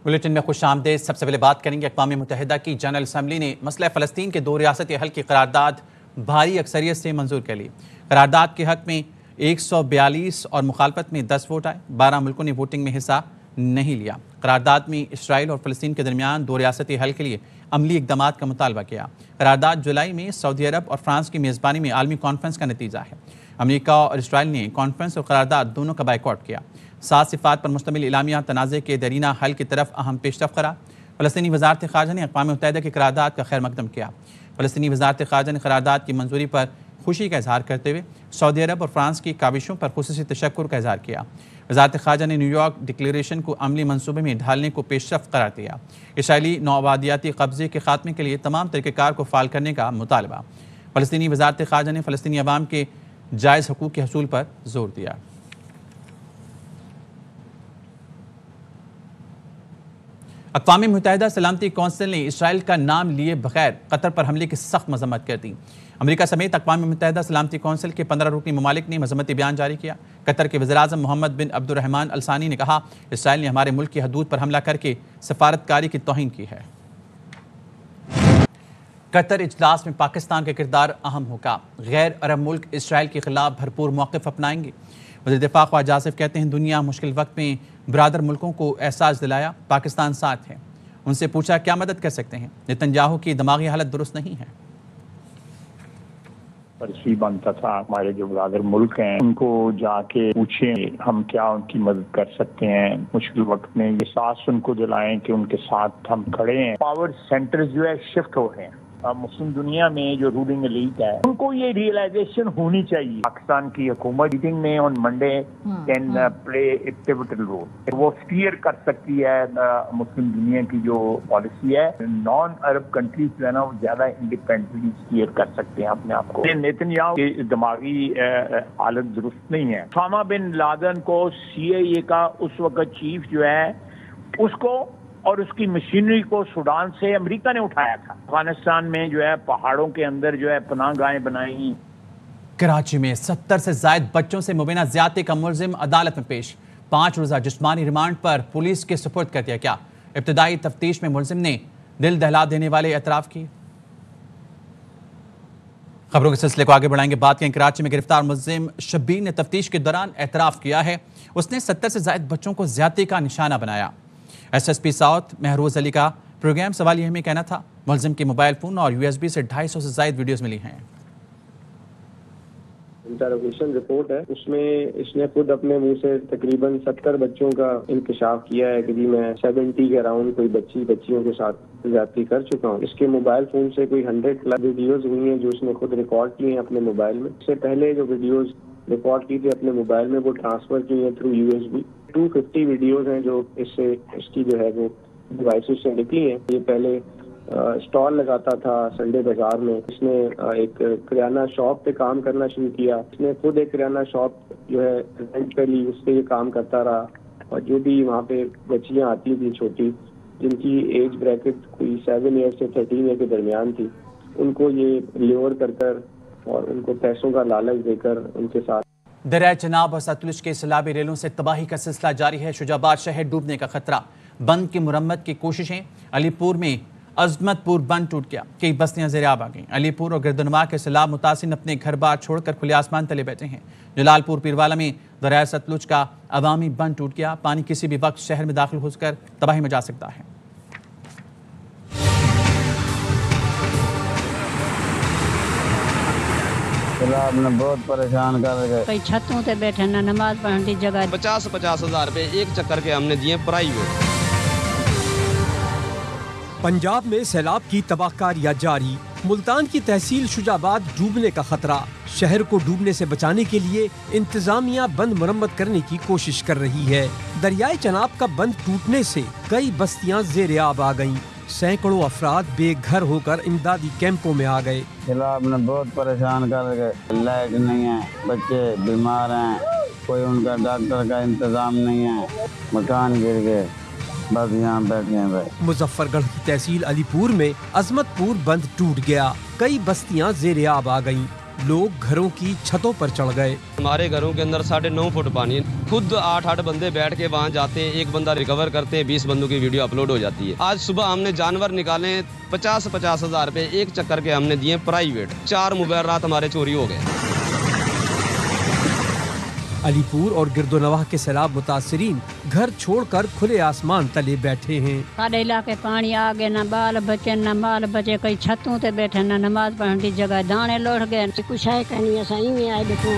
Bulletin में खुश आमदेद। सबसे पहले बात करेंगे अक़वाम मुत्तहिदा की जनरल असम्बली ने मसला फ़लस्तीन के 2 रियासती हल की करारदाद भारी अक्सरियत से मंजूर कर ली। करारदाद के हक़ में 142 और मुखालफत में 10 वोट आए। 12 मुल्कों ने वोटिंग में हिस्सा नहीं लिया। करारदाद में इसराइल और फ़लस्तीन के दरमियान 2 रियासती हल के लिए अमली इक़दाम का मुतालबा किया। करारदाद जुलाई में सऊदी अरब और फ्रांस की मेज़बानी में आलमी कॉन्फ्रेंस का नतीजा है। अमेरिका और इसराइल ने कॉन्फ्रेंस और करारदाद दोनों का बायकॉट किया। 7 सिफ़ात पर मुश्तमिल इलामिया तनाज़े के दरीना हल की तरफ अहम पेशरफ़ करार। फ़लस्तीनी वज़ारत ख़ारजा ने अक़वाम मुत्तहिदा की करारदाद का खैर मक़दम किया। फ़लस्तीनी वज़ारत ख़ारजा ने करारदाद की मंजूरी पर खुशी का इजहार करते हुए सऊदी अरब और फ्रांस की काविशों पर खुसूसी तशक्कुर का इजहार किया। वज़ारत ख़ारजा ने न्यूयॉर्क डिक्लेरेशन को अमली मनसूबे में ढालने को पेशरफ़ करार दिया। इसराइली नौआबादियाती कब्ज़े के खात्मे के लिए तमाम तरीक़ेकार को फ़ाल करने का मुतालबा। फ़लस्तीनी वज़ारत ख़ारजा ने फ़लस्तीनी अवाम के जायज़ हकूक़ के हसूल पर जोर दिया। अक़वाम मुत्तहिदा सलामती कौंसिल ने इसराइल का नाम लिए बगैर कतर पर हमले की सख्त मज़म्मत कर दी। अमेरिका समेत अक़वाम मुत्तहिदा सलामती कौंसिल के 15 रुकनी ममालिक ने मज़म्मती बयान जारी किया। कतर के वज़ीर-ए-आज़म मोहम्मद बिन अब्दुर्रहमान अल सानी ने कहा, इसराइल ने हमारे मुल्क की हदूद पर हमला करके सफारतकारी की तौहीन की है। कतर इजलास में पाकिस्तान का किरदार अहम होगा। गैर अरब मुल्क इसराइल के खिलाफ भरपूर मौक़िफ़ अपनाएंगे। वज़ीर दिफ़ा ख्वाजा आसिफ कहते हैं, दुनिया मुश्किल वक्त में बरादर मुल्कों को एहसास दिलाया पाकिस्तान साथ है। उनसे पूछा क्या मदद कर सकते हैं। नेतन्याहू की दिमागी हालत दुरुस्त नहीं है। फर्जी बनता था हमारे जो बरादर मुल्क हैं उनको जाके पूछें हम क्या उनकी मदद कर सकते हैं मुश्किल वक्त में। ये सास उनको दिलाएं कि उनके साथ हम खड़े हैं। पावर सेंटर्स जो है शिफ्ट हो रहे हैं। मुस्लिम दुनिया में जो रूलिंग एलीट है उनको ये रियलाइजेशन होनी चाहिए। पाकिस्तान की हुकूमत मीटिंग में on Monday can play a pivotal role. वो स्टीयर कर सकती है मुस्लिम दुनिया की जो पॉलिसी है। नॉन अरब कंट्रीज जो है ना वो ज्यादा इंडिपेंडेंटली स्टीयर कर सकते हैं अपने आप को। नेतन्याहू की दिमागी हालत दुरुस्त नहीं है। उसामा बिन लादेन को CIA का उस वक्त चीफ जो है उसको और उसकी मशीनरी को सूडान से अमेरिका ने उठाया था। अफगानिस्तान में जो है पहाड़ों के अंदर जो है पनाहगाहें बनाई। कराची में 70 से जायद बच्चों से मुबैना ज़्यादती का मुलजिम अदालत में पेश। 5 रोज़ा जिस्मानी रिमांड पर पुलिस के सुपुर्द कर दिया गया। इब्तदाई तफ्तीश में मुलजिम ने दिल दहला देने वाले एतराफ़ किए। खबरों के सिलसिले को आगे बढ़ाएंगे। बात करें कराची में गिरफ्तार मुलजिम शब्बीर ने तफ्तीश के दौरान एतराफ़ किया है उसने 70 से जायद बच्चों को ज़्यादती का निशाना बनाया। SSP साउथ महरोज अली का प्रोग्राम सवाल यह में कहना था। मुलजिम के मोबाइल फोन और USB से 250 से ज्यादा वीडियोस मिली हैं। इंटरोगेशन रिपोर्ट है उसमें इसने खुद अपने मुंह से तकरीबन 70 बच्चों का इंकशाफ किया है कि जी मैं 70 के अराउंड कोई बच्चियों के साथ ज्यादती कर चुका हूँ। इसके मोबाइल फोन से कोई 100+ वीडियोस हुई हैं जो उसने खुद रिकॉर्ड की हैं अपने मोबाइल में। इससे पहले जो वीडियोस रिकॉर्ड की थी अपने मोबाइल में वो ट्रांसफर की है थ्रू USB। 250 वीडियोस हैं जो इससे इसकी जो है वो डिवाइसेस से निकली हैं। ये पहले स्टॉल लगाता था संडे बाजार में। इसने एक किराना शॉप पे काम करना शुरू किया। इसने खुद एक किराना शॉप जो है रेंट पे ली, उससे ये काम करता रहा। और जो भी वहाँ पे बच्चियाँ आती थी छोटी जिनकी एज ब्रैकेट कोई 7 ईयर से 13 ईयर के दरमियान थी उनको ये ल्योर कर और उनको पैसों का लालच देकर उनके साथ। दरिया चनाब और सतलुज के सैलाबी रेलों से तबाही का सिलसिला जारी है। शुजाबाद शहर डूबने का खतरा। बंद की मुरम्मत की कोशिशें। अलीपुर में अजमतपुर बंद टूट गया। कई बस्तियां ज़ेर-ए-आब आ गईं। अलीपुर और गिरदनवा के सैलाब मुतासिर अपने घर बार छोड़कर खुले आसमान तले बैठे हैं। जलालपुर पीरवाला में दरिया सतलुज का अवामी बंद टूट गया। पानी किसी भी वक्त शहर में दाखिल होकर तबाही मचा सकता है। आपने बहुत परेशान कर गए। कई छतों पे बैठे ना नमाज पढ़ने की जगह। 50-50 हज़ार रुपए एक चक्कर के हमने दिए प्राइवेट। पंजाब में सैलाब की तबाहकारियां जारी। मुल्तान की तहसील शुजाबाद डूबने का खतरा। शहर को डूबने से बचाने के लिए इंतजामिया बंद मरम्मत करने की कोशिश कर रही है। दरियाए चनाब का बंद टूटने से कई बस्तियां ज़ेर-ए-आब आ गईं। सैकड़ों अफराद बेघर होकर इमदादी कैंपों में आ गए। आपने बहुत परेशान कर गए। लाइट नहीं है, बच्चे बीमार हैं, कोई उनका डॉक्टर का इंतजाम नहीं है, मकान गिर गए, बस यहाँ बैठे हैं। मुजफ्फरगढ़ की तहसील अलीपुर में अजमतपुर बंद टूट गया। कई बस्तियां ज़ेर-ए-आब आ गईं। लोग घरों की छतों पर चढ़ गए। हमारे घरों के अंदर 9.5 फुट पानी है। खुद 8 बंदे बैठ के वहाँ जाते हैं, एक बंदा रिकवर करते हैं, 20 बंदों की वीडियो अपलोड हो जाती है। आज सुबह हमने जानवर निकाले 50-50 हज़ार रुपए एक चक्कर के हमने दिए प्राइवेट। 4 मोबाइल रात हमारे चोरी हो गए। अलीपुर और गिरदोनवाह के सैलाब मुतासरीन घर छोड़कर खुले आसमान तले बैठे हैं। सारे इलाके पानी आ गए, न बाल बचे न माल बचे, कई छतों ते बैठे, न नमाज पढ़ने की जगह, दाने लौट गए, कुछ है कहीं सही में आए देखो।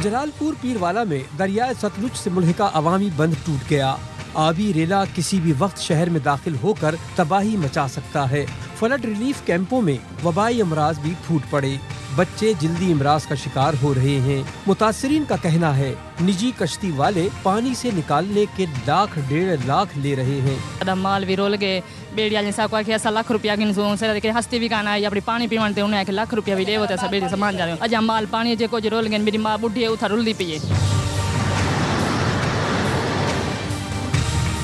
जलालपुर पीरवाला में दरियाए सतलुज से मुल्हिका अवामी बंद टूट गया। आबी रेला किसी भी वक्त शहर में दाखिल होकर तबाही मचा सकता है। फ्लड रिलीफ कैंपों में वबाई अमराज भी फूट पड़े। बच्चे जल्दी इमराज का शिकार हो रहे हैं। मुतासरीन का कहना है निजी कश्ती वाले पानी से निकालने के 1.5 लाख ले रहे हैं। माल भी रोल गए, बेड़िया जैसा कोई 1 लाख रुपया की हस्ती भी कहना है अपनी पानी पीवनते उन्हें 1 लाख रुपया भी ले होता है सब सामान जा रहे अजा माल पानी जो कुछ रोल गए। मेरी माँ बुढ़ी है उठा रुलदी पी है।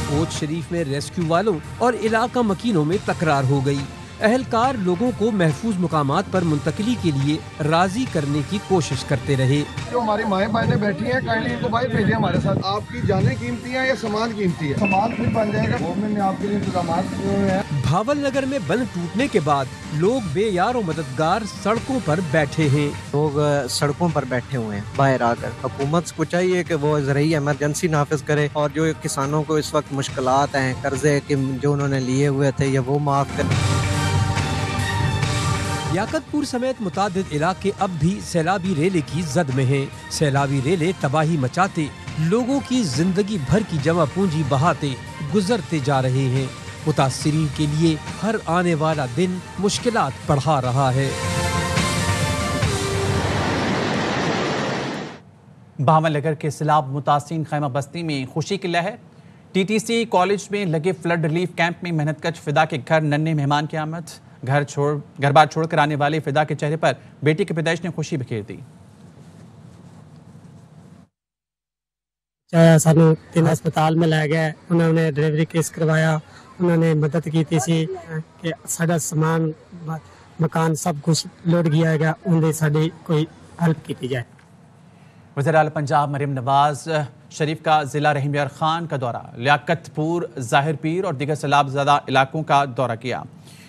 कोच शरीफ में रेस्क्यू वालों और इलाका मकीनों में तकरार हो गई। अहलकार लोगों को महफूज मुकामात पर मुंतकली के लिए राजी करने की कोशिश करते रहे। जो हमारी माएँ बहनें बैठी हैं काइंडली इनको भाई भेजिए हमारे साथ। आपकी जानें कीमती हैं या सामान कीमती है? सामान भी बन जाएगा। गवर्नमेंट ने आपके लिए इंतजाम है। भावल नगर में बंद टूटने के बाद लोग बेयार और मददगार सड़कों पर बैठे हैं। लोग सड़कों पर बैठे हुए हैं बाहर आकर। हुकूमत को चाहिए कि वो ज़रूरी इमरजेंसी नाफिज करे और जो किसानों को इस वक्त मुश्किलात हैं, कर्जे जो उन्होंने लिए हुए थे या वो माफ़ करें। याकतपुर समेत मुतादिद इलाके अब भी सैलाबी रेले की जद में हैं। सैलाबी रेले तबाही मचाते लोगों की जिंदगी भर की जमा पूंजी बहाते गुजरते जा रहे हैं। मुतासिरीन के लिए हर आने वाला दिन मुश्किलात बढ़ा रहा है। भावल नगर के सैलाब मुतासिरीन खैमा बस्ती में खुशी की लहर। TTC कॉलेज में लगे फ्लड रिलीफ कैंप में मेहनतकश फिदा के घर नन्हे मेहमान की आमद। घर बार छोड़कर आने वाले फिदा के चेहरे पर बेटी की पैदाइश ने खुशी बिखेर दी। सानू 3 अस्पताल में लै गए, उन्होंने डिलीवरी केस करवाया, उन्होंने मदद की थी कि साडा सामान मकान सब कुछ लुट गया गया, उन्हें साडी कोई हेल्प की जाए। वज़ीर आला पंजाब मरीम नवाज शरीफ का जिला रहीम यार खान का दौरा, लियाकतपुर, ज़ाहिर पीर और दीगर सैलाब ज़दा इलाकों का दौरा किया।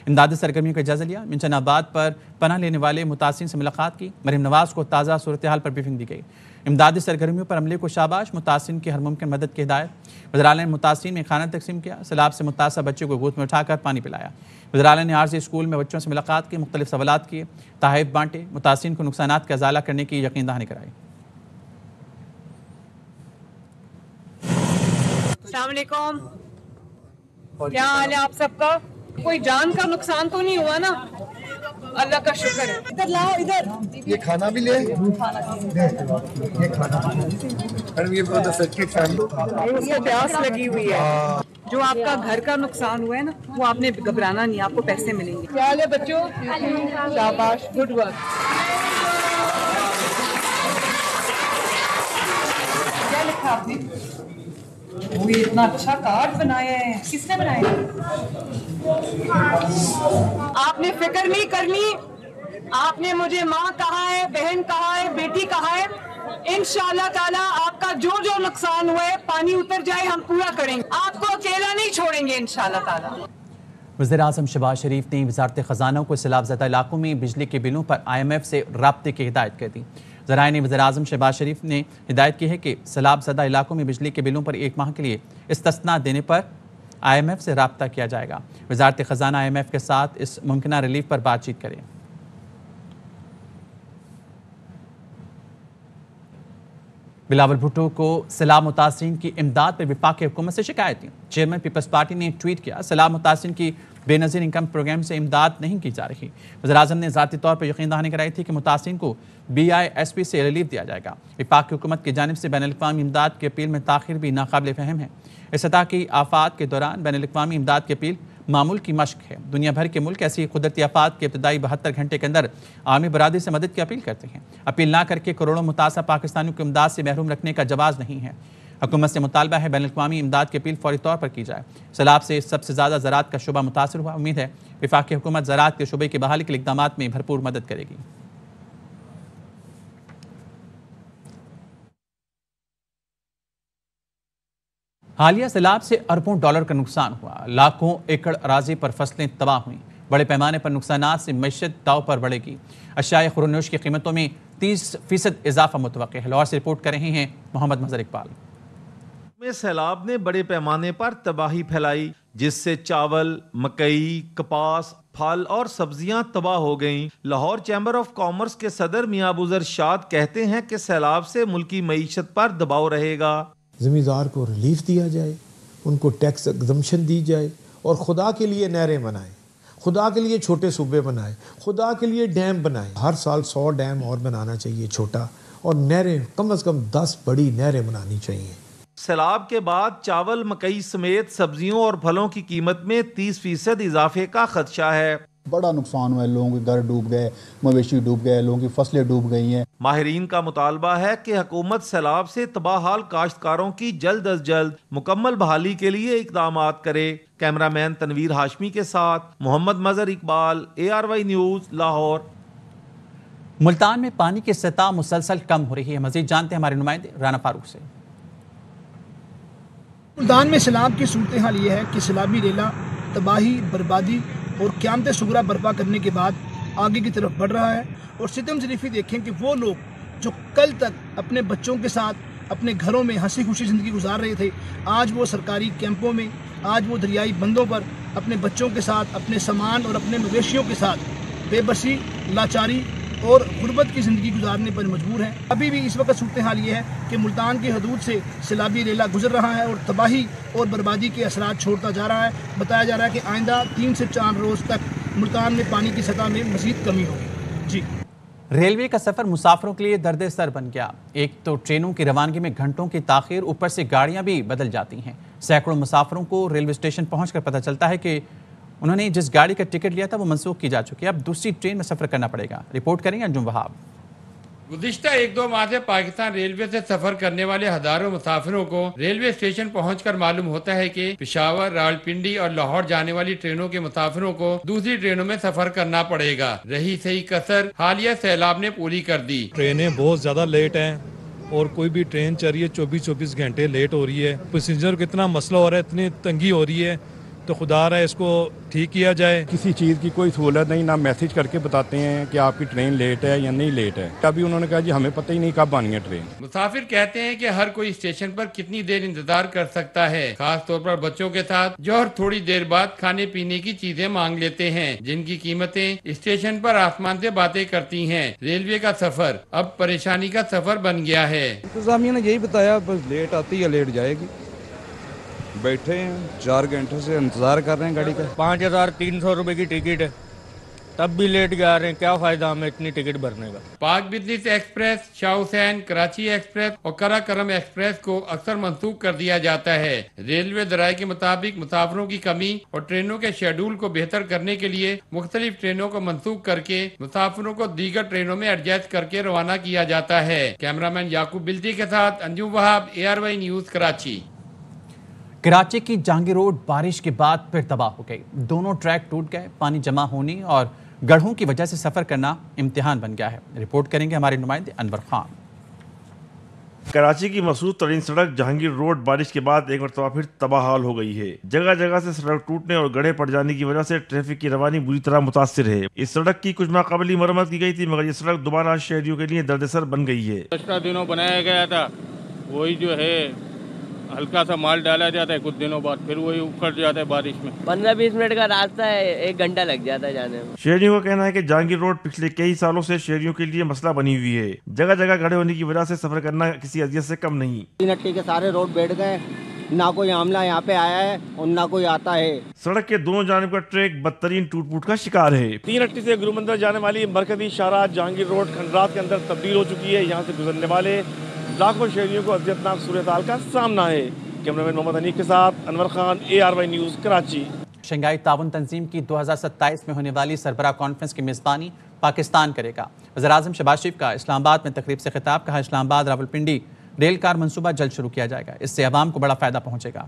इमदादी सरगर्मियों का जायजा लिया। मिंचनाबाद पर पनाह लेने वाले मुतासिरीन से मुलाकात की। मरीम नवाज को ताज़ा सूरत हाल पर ब्रीफिंग दी गई। इमदादी सरगर्मियों पर अमले को शाबाश, मुतासिरीन की हर मुमकिन मदद की हिदायत। वज़ीर आला ने मुतासिरीन में खाना तकसीम किया। सैलाब से मुतासर बच्चों को गोद में उठाकर पानी पिलाया। वज़ीर आला ने आरज़ी स्कूल में बच्चों से मुलाकात की, मुख्तलिफ सवालात किए, तहफ़ बांटे, मुतासिरीन को नुकसानात का इज़ाला करने की यकीन दहानी कराई। अस्सलाम वालेकुम, क्या हाल है आप सबका? कोई जान का नुकसान तो नहीं हुआ ना? अल्लाह का शुक्र है। इधर लाओ, इधर ये खाना भी ले। ये खाना उसको प्यास लगी हुई है। जो आपका घर का नुकसान हुआ है ना, वो आपने घबराना नहीं, आपको पैसे मिलेंगे। क्या हाल है बच्चों? शाबाश, गुड वर्क। क्या लिखा आपने? वो ये इतना अच्छा कार्ड बनाया है, किसने बनाया? आपने फिक्र नहीं करनी। आपने मुझे माँ कहा है, बहन कहा है, बेटी कहा है। इंशाअल्लाह ताला आपका जो जो नुकसान हुआ है पानी उतर जाए, हम पूरा करेंगे, आपको अकेला नहीं छोड़ेंगे इंशाअल्लाह ताला। वज़ीर आज़म शहबाज शरीफ ने वज़ारत ख़ज़ाना को सैलाबज़दा इलाकों में बिजली के बिलों पर IMF से राब्ते की हिदायत कर दी। ज़राए ने वज़ीर आज़म शहबाज शरीफ ने हिदायत की है कि सैलाबज़दा इलाकों में बिजली के बिलों पर 1 माह के लिए इस्तिस्ना देने पर IMF से राब्ता किया जाएगा। वज़ारत ख़ज़ाना IMF के साथ इस मुमकिना रिलीफ पर बातचीत करें। बिलावल भुट्टो को सैलाब मुतासिरीन की इमदाद पर विफाकी हुकूमत से शिकायत थी। चेयरमैन पीपल्स पार्टी ने ट्वीट किया, सैलाब मुतासिरीन की बेनज़ीर इनकम प्रोग्राम से इमदाद नहीं की जा रही। वज़ीर आज़म ने ज़ाती तौर पर यकीन दहानी कराई थी कि मुतासिरीन को BISP से रिलीफ दिया जाएगा। विफाकी हुकूमत की जानिब से बैनुल-अक़वामी इमदाद की अपील में ताख़ीर भी नाकाबिल फ़हम है। इस सतह की आफ़ात के दौरान बैनुल-अक़वामी इमदाद की अपील मामूल की मशक है। दुनिया भर के मुल्क ऐसी कुदरती आफात के इब्तदाई 72 घंटे के अंदर आलमी बरादरी से मदद की अपील करते हैं। अपील ना करके करोड़ों मुतासर पाकिस्तानियों को इमदाद से महरूम रखने का जवाज़ नहीं है। हुकूमत से मुतालबा है बैनुल-अक़वामी इमदाद की अपील फौरी तौर पर की जाए। सैलाब से सबसे ज़्यादा ज़राअत का शुबा मुतासर हुआ। उम्मीद है वफाकी हुकूमत ज़राअत के शुबे की बहाली के लिए इक़दामात में भरपूर मदद करेगी। हालिया सैलाब से अरबों डॉलर का नुकसान हुआ। लाखों एकड़ अराजी पर फसलें तबाह हुई। बड़े पैमाने पर नुकसानात से मईशत दाव पर बढ़ेगी। अशियाए खुरनोश की कीमतों में 30% इजाफा मुतवक्किल है। लाहौर से रिपोर्ट कर रहे हैं मोहम्मद मजहर इकबाल। में सैलाब ने बड़े पैमाने पर तबाही फैलाई, जिससे चावल, मकई, कपास, फल और सब्जियां तबाह हो गईं। लाहौर चैम्बर ऑफ कॉमर्स के सदर मियां अबू ज़र शाद कहते हैं कि सैलाब से मुल्की मईशत पर दबाव रहेगा। ज़मींदार को रिलीफ दिया जाए, उनको टैक्स एग्जम्पशन दी जाए और खुदा के लिए नहरें बनाएं, खुदा के लिए छोटे सूबे बनाए, खुदा के लिए डैम बनाए। हर साल 100 डैम और बनाना चाहिए छोटा, और नहरें कम से कम 10 बड़ी नहरें बनानी चाहिए। सैलाब के बाद चावल, मकई समेत सब्जियों और फलों की कीमत में 30% इजाफे का खदशा है। बड़ा नुकसान हुआ है, लोगों के घर डूब गए, मवेशी डूब गए, लोगों की फसलें डूब गई हैं। माहिरीन का मुतालबा है कि हुकूमत सैलाब से तबाहाल काश्तकारों की जल्द अज जल्द मुकम्मल बहाली के लिए इक़दामात करे। कैमरामैन तनवीर हाशमी के साथ मोहम्मद मजहर इकबाल, ARY न्यूज़, लाहौर। मुल्तान में पानी की सतह मुसलसल कम हो रही है। मजीद जानते हैं हमारे नुमाइंदे राना फारूक से। मुल्तान में सैलाब की सूरत हाल ये है कि सैलाबी रेला तबाही, बर्बादी और क़यामत सुगरा बर्पा करने के बाद आगे की तरफ बढ़ रहा है। और सितम ज़रीफ़ी देखें कि वो लोग जो कल तक अपने बच्चों के साथ अपने घरों में हंसी खुशी ज़िंदगी गुजार रहे थे, आज वो सरकारी कैंपों में, आज वो दरियाई बंदों पर अपने बच्चों के साथ, अपने सामान और अपने मवेशियों के साथ बेबसी, लाचारी और गुर्बत की ज़िंदगी गुजारने पर मजबूर हैं। अभी भी इस वक्त सूरत हाल ये है कि मुल्तान की हदूद से सैलाबी रेला गुजर रहा है और तबाही और बर्बादी के असरात छोड़ता जा रहा है। बताया जा रहा है कि आइंदा 3 से 4 रोज़ तक मुल्तान में पानी की सतह में मज़ीद कमी होगी। जी। रेलवे का सफ़र मुसाफिरों के लिए दर्द सर बन गया। एक तो ट्रेनों की रवानगी में घंटों की ताख़ीर, ऊपर से गाड़ियाँ भी बदल जाती हैं। सैकड़ों मुसाफिरों को रेलवे स्टेशन पहुँच कर पता चलता है कि उन्होंने जिस गाड़ी का टिकट लिया था वो मनसूख की जा चुकी है। अब दूसरी ट्रेन में सफ़र करना पड़ेगा। रिपोर्ट करेंगे अंजुम वहाब। गुज़िश्ता 1-2 माह से पाकिस्तान रेलवे से सफर करने वाले हजारों मुसाफिरों को रेलवे स्टेशन पहुंचकर मालूम होता है कि पेशावर, रावलपिंडी और लाहौर जाने वाली ट्रेनों के मुसाफिरों को दूसरी ट्रेनों में सफर करना पड़ेगा। रही सही कसर हालिया सैलाब ने पूरी कर दी। ट्रेनें बहुत ज्यादा लेट हैं और कोई भी ट्रेन चल रही है 24-24 घंटे लेट हो रही है। पैसेंजर को इतना मसला हो रहा है, इतनी तंगी हो रही है, तो खुदा रहा है इसको ठीक किया जाए। किसी चीज़ की कोई सहूलत नहीं, ना मैसेज करके बताते हैं कि आपकी ट्रेन लेट है या नहीं लेट है। अभी उन्होंने कहा जी हमें पता ही नहीं कब आनी है ट्रेन। मुसाफिर कहते हैं कि हर कोई स्टेशन पर कितनी देर इंतजार कर सकता है, खास तौर पर बच्चों के साथ जो हर थोड़ी देर बाद खाने पीने की चीजें मांग लेते हैं, जिनकी कीमतें स्टेशन पर आसमान से बातें करती हैं। रेलवे का सफर अब परेशानी का सफर बन गया है। इंतजामिया ने यही बताया बस लेट आती है लेट जाएगी। बैठे हैं 4 घंटे से इंतजार कर रहे हैं गाड़ी का। 5300 रुपए की टिकट है, तब भी लेट जा रहे हैं। क्या फायदा हमें इतनी टिकट भरने का। पाक business express, Shah Hussain, Karachi express और कराकरम एक्सप्रेस को अक्सर मंसूख कर दिया जाता है। रेलवे दराये के मुताबिक मुसाफिरों की कमी और ट्रेनों के शेड्यूल को बेहतर करने के लिए मुख्तलिफ ट्रेनों को मंसूख करके मुसाफिरों को दीगर ट्रेनों में एडजस्ट करके रवाना किया जाता है। कैमरामैन याकूब बिल्दी के साथ अंजुम वहाब, ARY न्यूज़, कराची। कराची की जहांगीर रोड बारिश के बाद फिर तबाह हो गई। दोनों ट्रैक टूट गए। पानी जमा होने और गड्ढों की वजह से सफर करना इम्तिहान बन गया है। रिपोर्ट करेंगे हमारे नुमाइंदे अनवर खान। कराची की मशहूर तरीन सड़क जहांगीर रोड बारिश के बाद एक मरतबा फिर तबाहाल हो गई है। जगह जगह से सड़क टूटने और गड्ढे पड़ जाने की वजह से ट्रैफिक की रवानी बुरी तरह मुतासिर है। इस सड़क की कुछ माह कबल ही मरम्मत की गई थी, मगर ये सड़क दोबारा शहरियों के लिए दर्दसर बन गई है। 10 दिनों बनाया गया था, वही जो है हल्का सा माल डाला जाता है, कुछ दिनों बाद फिर वही उखड़ जाता है बारिश में। 15-20 मिनट का रास्ता है, 1 घंटा लग जाता है जाने में। शहरियों का कहना है कि जहांगीर रोड पिछले कई सालों से शहरियों के लिए मसला बनी हुई है। जगह जगह गड्ढे होने की वजह से सफर करना किसी अजियत से कम नहीं। 3 अट्टी के सारे रोड बैठ गए, ना कोई आमला यहाँ पे आया है और ना कोई आता है। सड़क के दोनों जानिब का ट्रैक बदतरीन टूट फूट का शिकार है। 3 अट्टी से गुरुमंदिर जाने वाली मरकजी शाहराह जहांगीर रोड खंडरात के अंदर तब्दील हो चुकी है। यहाँ से गुजरने वाले लाखों शहरियों को अजियतनाक सूरत हाल का सामना है। कैमरामैन मोहम्मद अनीक के साथ Anwar Khan, ARY news, Karachi. Shanghai ताउन तंजीम की 2027 में होने वाली सरबराह कॉन्फ्रेंस की मेज़बानी पाकिस्तान करेगा। वज़ीर-ए-आज़म शहबाज शरीफ का इस्लामाबाद में तकरीब से खिताब। कहा इस्लामाबाद, रावलपिंडी रेल कार मंसूबा जल्द शुरू किया जाएगा। इससे अवाम को बड़ा फायदा पहुंचेगा।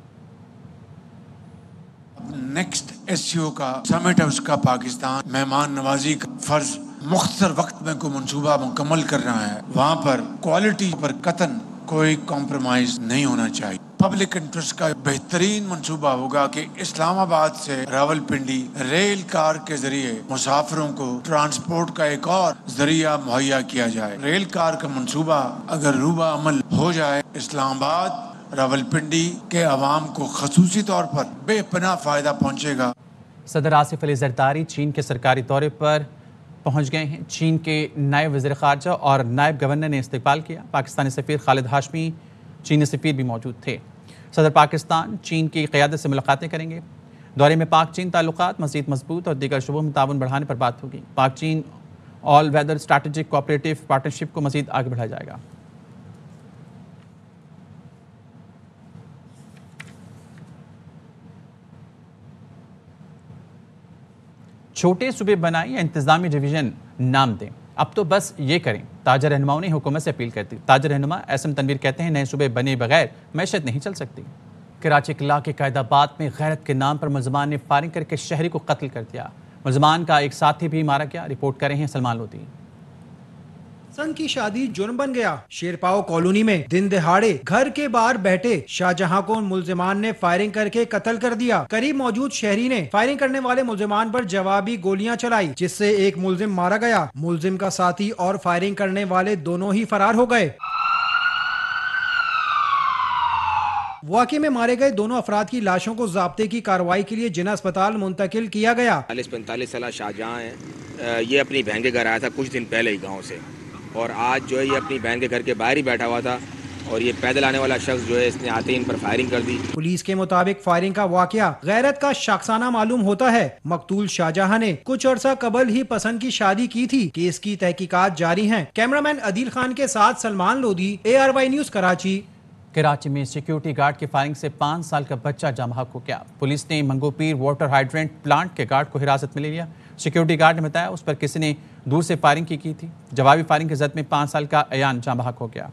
नेक्स्ट SCO का समिट है, उसका पाकिस्तान मेहमान नवाजी का फर्ज मुख्तर वक्त में कोई मंसूबा मुकम्मल कर रहा है। वहाँ पर क्वालिटी पर कतन कोई कॉम्प्रोमाइज नहीं होना चाहिए। पब्लिक इंटरेस्ट का बेहतरीन मंसूबा होगा कि इस्लामाबाद से रावलपिंडी रेल कार के जरिए मुसाफिरों को ट्रांसपोर्ट का एक और जरिया मुहैया किया जाए। रेल कार का मंसूबा अगर रूबा अमल हो जाए, इस्लामाबाद रावलपिंडी के अवाम को खसूसी तौर पर बेपनाह फायदा पहुंचेगा। सदर आसिफ अली जरदारी चीन के सरकारी दौरे पर पहुंच गए हैं। चीन के नायब वज़ीर ख़ारजा और नायब गवर्नर ने इस्तकबाल किया। पाकिस्तानी सफ़ीर खालिद हाशमी, चीनी सफ़ीर भी मौजूद थे। सदर पाकिस्तान चीन की क़यादत से मुलाकातें करेंगे। दौरे में पाक चीन ताल्लुकात मज़ीद मजबूत और दीगर शुबों में ताउन बढ़ाने पर बात होगी। पाक चीन all weather strategic cooperative partnership को मज़ीद आगे बढ़ाया जाएगा। छोटे सूबे बनाएं या इंतजामी डिवीजन नाम दें, अब तो बस ये करें, ताजर रहनुमाओं ने हुकूमत से अपील कर दी। ताजर रहनुमा एसएम तनवीर कहते हैं, नए सूबे बने बगैर मैशत नहीं चल सकती। कराची के इलाके कायदाबाद में गैरत के नाम पर मुलजमान ने फायरिंग करके शहरी को कत्ल कर दिया। मुलजमान का एक साथी भी मारा गया। रिपोर्ट कर रहे हैं सलमान लोधी। पसंद की शादी जुर्म बन गया। शेरपाओ कॉलोनी में दिन दिहाड़े घर के बाहर बैठे शाहजहां को मुलजिमान ने फायरिंग करके कत्ल कर दिया। करीब मौजूद शहरी ने फायरिंग करने वाले मुलजिमान पर जवाबी गोलियां चलाई, जिससे एक मुलजिम मारा गया। मुलजिम का साथी और फायरिंग करने वाले दोनों ही फरार हो गए। वाक़े में मारे गए दोनों अफराद की लाशों को ज़ाब्ते की कार्रवाई के लिए जिना अस्पताल मुंतकिल किया गया। 45 साल शाहजहां है। ये अपनी बहन के घर आया था कुछ दिन पहले ही गाँव से, और आज जो है ये अपनी बहन के घर के बाहर ही बैठा हुआ था, और ये पैदल आने वाला शख्स जो है इसने आते ही इन पर फायरिंग कर दी। पुलिस के मुताबिक फायरिंग का वाकया गैरत का शाखसाना मालूम होता है। मकतूल शाहजहां ने कुछ अर्सा कबल ही पसंद की शादी की थी। केस की तहकीकात जारी हैं। कैमरामैन अदील खान के साथ सलमान लोधी, ARY न्यूज कराची। कराची में सिक्योरिटी गार्ड की फायरिंग से 5 साल का बच्चा जाम बहक हो गया। पुलिस ने मंगोपीर वाटर हाइड्रेंट प्लांट के गार्ड को हिरासत में ले लिया। सिक्योरिटी गार्ड ने बताया उस पर किसी ने दूर से फायरिंग की थी। जवाबी फायरिंग की जद में 5 साल का अयान जाम बहक हो गया।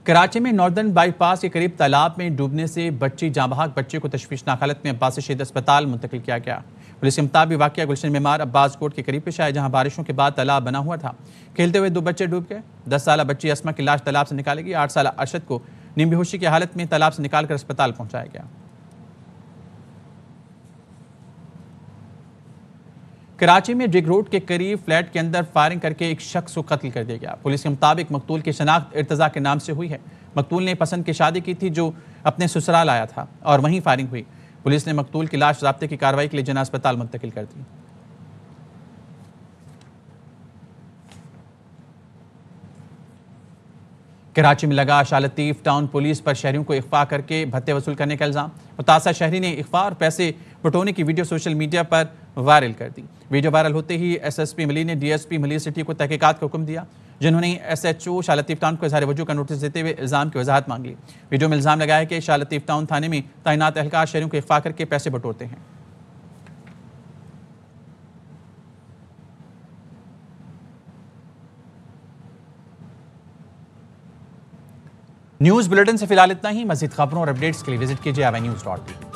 कराची में नॉर्दर्न बाईपास के करीब तालाब में डूबने से बच्ची जाम बहक बच्चे को तशवीशनाक हालत में अब्बास शहीद अस्पताल मुंतकिल किया गया। पुलिस के मुताबिक वाकया गुलशन मेमार अब्बास कोट के करीब पेश आया, जहां बारिशों के बाद तालाब बना हुआ था। खेलते हुए 2 बच्चे डूब गए। 10 साल बच्ची अस्मा की लाश तालाब से निकाली गई। 8 साल अरशद को नीम बेहोशी की हालत में तालाब से निकालकर अस्पताल पहुंचाया गया। कराची में डिग रोड के करीब फ्लैट के अंदर फायरिंग करके एक शख्स को कत्ल कर दिया गया। पुलिस के मुताबिक मकतूल की शनाख्त इर्तजा के नाम से हुई है। मकतूल ने पसंद की शादी की थी जो अपने ससुराल आया था और वहीं फायरिंग हुई। पुलिस ने मकतूल की लाश ज़ाब्ते की कार्रवाई के लिए जिना अस्पताल मुंतकिल कर दी। कराची में लगा शाह लतीफ टाउन पुलिस पर शहरियों को इख्फा करके भत्ते वसूल करने का इल्ज़ाम। मुतासा शहरी ने इख्फा और पैसे बटोरने की वीडियो सोशल मीडिया पर वायरल कर दी। वीडियो वायरल होते ही SSP मलिक ने DSP मलिक सिटी को तहकीकात का हुक्म दिया, जिन्होंने SHO शाह लतीफ टाउन को इज़हार वजूह का नोटिस देते हुए इल्ज़ाम की वजाहत मांग ली। वीडियो में इल्ज़ाम लगाया कि शाह लतीफ टाउन थाने में तैनात एहलकार शहरियों को इख्फा करके पैसे बटोरते हैं। न्यूज़ बुलेटिन से फिलहाल इतना ही। मज़ीद खबरों और अपडेट्स के लिए विजिट कीजिए AVNews.tv।